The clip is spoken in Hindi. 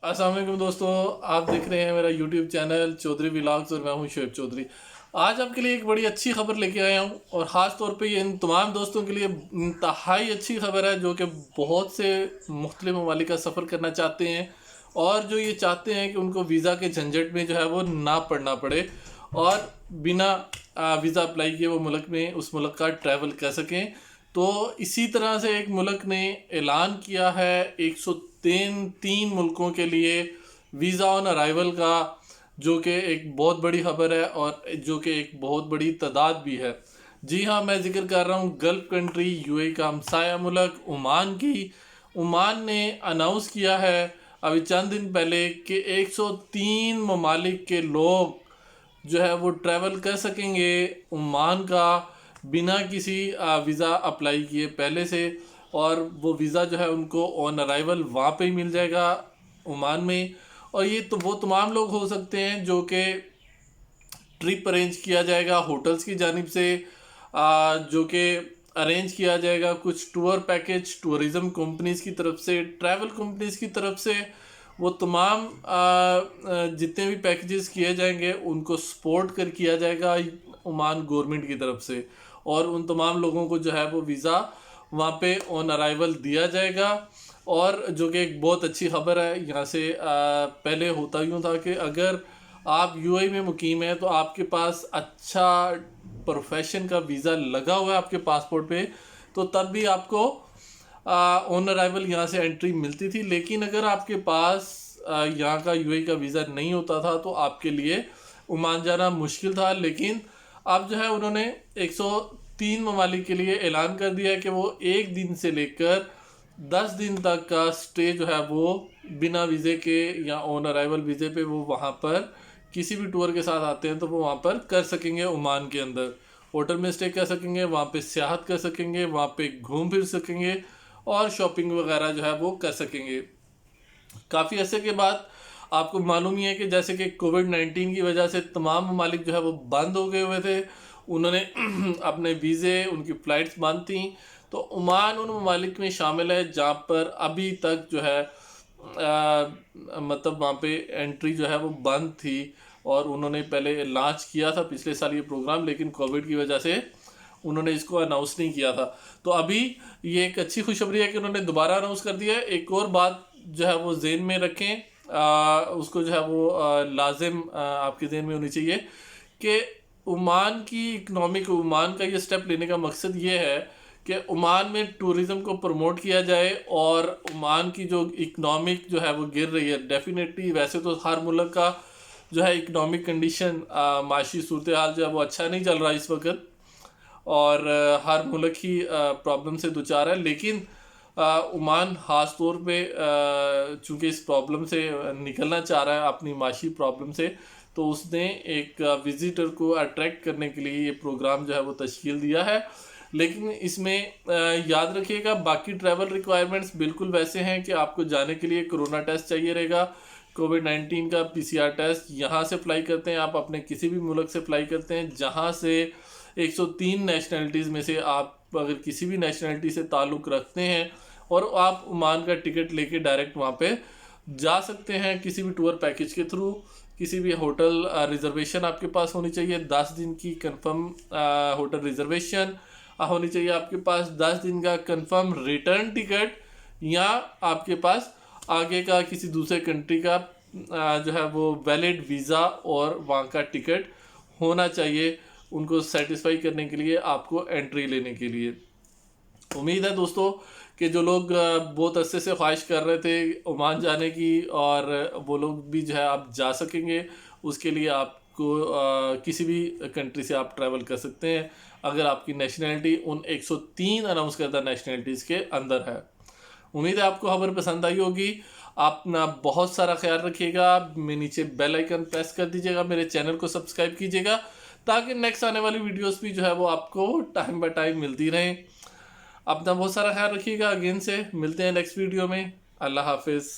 अस्सलाम वालेकुम दोस्तों, आप देख रहे हैं मेरा यूट्यूब चैनल चौधरी व्लॉग्स और मैं हूं शुएब चौधरी। आज आपके लिए एक बड़ी अच्छी खबर लेके आया हूं और ख़ास तौर पे ये इन तमाम दोस्तों के लिए इंतहाई अच्छी खबर है जो कि बहुत से मुख्तलिफ ममालिक का सफ़र करना चाहते हैं और जो ये चाहते हैं कि उनको वीज़ा के झंझट में जो है वो ना पड़ना पड़े और बिना वीज़ा अप्लाई किए वो मुल्क में उस मुल्क का ट्रैवल कर सकें। तो इसी तरह से एक मुल्क ने ऐलान किया है 103 मुल्कों के लिए वीज़ा ऑन अराइवल का, जो कि एक बहुत बड़ी खबर है और जो कि एक बहुत बड़ी तादाद भी है। जी हाँ, मैं जिक्र कर रहा हूँ गल्फ़ कंट्री यूएई का हमसाया मुल्क ओमान की। ओमान ने अनाउंस किया है अभी चंद दिन पहले कि 103 ममालिक के लोग जो है वो ट्रैवल कर सकेंगे ओमान का बिना किसी वीज़ा अप्लाई किए पहले से, और वो वीज़ा जो है उनको ऑन अराइवल वहाँ पे ही मिल जाएगा ओमान में। और ये तो वो तमाम लोग हो सकते हैं जो कि ट्रिप अरेंज किया जाएगा होटल्स की जानिब से, जो कि अरेंज किया जाएगा कुछ टूर पैकेज टूरिज़म कंपनीज़ की तरफ से, ट्रैवल कंपनीज़ की तरफ से। वो तमाम जितने भी पैकेजेस किए जाएंगे उनको सपोर्ट कर किया जाएगा ओमान गवर्नमेंट की तरफ से, और उन तमाम लोगों को जो है वो वीज़ा वहाँ पे ऑन अराइवल दिया जाएगा। और जो कि एक बहुत अच्छी खबर है। यहाँ से पहले होता यूँ था कि अगर आप यूएई में मुकीम हैं तो आपके पास अच्छा प्रोफेशन का वीज़ा लगा हुआ है आपके पासपोर्ट पे, तो तब भी आपको ऑन अराइवल यहाँ से एंट्री मिलती थी। लेकिन अगर आपके पास यहाँ का यूएई का वीज़ा नहीं होता था तो आपके लिए ओमान जाना मुश्किल था। लेकिन अब जो है उन्होंने 103 ममालिक के लिए ऐलान कर दिया है कि वो 1 दिन से लेकर 10 दिन तक का स्टे जो है वो बिना वीज़े के या ऑन अराइवल वीज़े पे वो वहाँ पर किसी भी टूर के साथ आते हैं तो वो वहाँ पर कर सकेंगे। ओमान के अंदर होटल में स्टे कर सकेंगे, वहाँ पे सियाहत कर सकेंगे, वहाँ पे घूम फिर सकेंगे और शॉपिंग वगैरह जो है वो कर सकेंगे। काफ़ी अरसे के बाद आपको मालूम ही है कि जैसे कि कोविड-19 की वजह से तमाम ममालिक जो है वो बंद हो गए हुए थे, उन्होंने अपने वीज़े उनकी फ़्लाइट्स बंद थी। तो ओमान उन ममालिक में शामिल है जहाँ पर अभी तक जो है मतलब वहाँ पे एंट्री जो है वो बंद थी, और उन्होंने पहले लॉन्च किया था पिछले साल ये प्रोग्राम, लेकिन कोविड की वजह से उन्होंने इसको अनाउंस नहीं किया था। तो अभी ये एक अच्छी खुशखबरी है कि उन्होंने दोबारा अनाउंस कर दिया है। एक और बात जो है वो जेन में रखें, उसको जो है वो लाजिम आपके जेन में होनी चाहिए कि ओमान की इकनॉमिक ओमान का ये स्टेप लेने का मकसद ये है कि ओमान में टूरिज़्म को प्रमोट किया जाए और ओमान की जो इकनॉमिक जो है वो गिर रही है। डेफिनेटली वैसे तो हर मुल्क का जो है इकनॉमिक कंडीशन माशी सूरत हाल जो है वो अच्छा नहीं चल रहा इस वक्त, और हर मुल्क ही प्रॉब्लम से दुचार है। लेकिन ओमान ख़ास तौर पे चूँकि इस प्रॉब्लम से निकलना चाह रहा है अपनी माशी प्रॉब्लम से, तो उसने एक विज़िटर को अट्रैक्ट करने के लिए ये प्रोग्राम जो है वो तश्कील दिया है। लेकिन इसमें याद रखिएगा बाकी ट्रैवल रिक्वायरमेंट्स बिल्कुल वैसे हैं कि आपको जाने के लिए कोरोना टेस्ट चाहिए रहेगा, कोविड-19 का पीसीआर टेस्ट। यहाँ से फ़्लाई करते हैं आप, अपने किसी भी मुल्क से फ़्लाई करते हैं जहाँ से 103 नेशनलिटीज़ में से आप अगर किसी भी नेशनलिटी से ताल्लुक़ रखते हैं और आप ओमान का टिकट लेके डायरेक्ट वहाँ पे जा सकते हैं किसी भी टूर पैकेज के थ्रू। किसी भी होटल रिजर्वेशन आपके पास होनी चाहिए, 10 दिन की कंफर्म होटल रिजर्वेशन होनी चाहिए आपके पास, 10 दिन का कंफर्म रिटर्न टिकट, या आपके पास आगे का किसी दूसरे कंट्री का जो है वो वैलिड वीज़ा और वहाँ का टिकट होना चाहिए उनको सेटिस्फाई करने के लिए, आपको एंट्री लेने के लिए। उम्मीद है दोस्तों कि जो लोग बहुत अरसे से ख्वाहिश कर रहे थे ओमान जाने की, और वो लोग भी जो है आप जा सकेंगे। उसके लिए आपको किसी भी कंट्री से आप ट्रैवल कर सकते हैं अगर आपकी नेशनलिटी उन 103 अनाउंस करदा नेशनलिटीज़ के अंदर है। उम्मीद है आपको खबर पसंद आई होगी। आप अपना बहुत सारा ख्याल रखिएगा। मैं नीचे बेल आइकन प्रेस कर दीजिएगा, मेरे चैनल को सब्सक्राइब कीजिएगा ताकि नेक्स्ट आने वाली वीडियोस भी जो है वो आपको टाइम बाय टाइम मिलती रहें। अपना बहुत सारा ख्याल रखिएगा। अगेन से मिलते हैं नेक्स्ट वीडियो में। अल्लाह हाफिज़।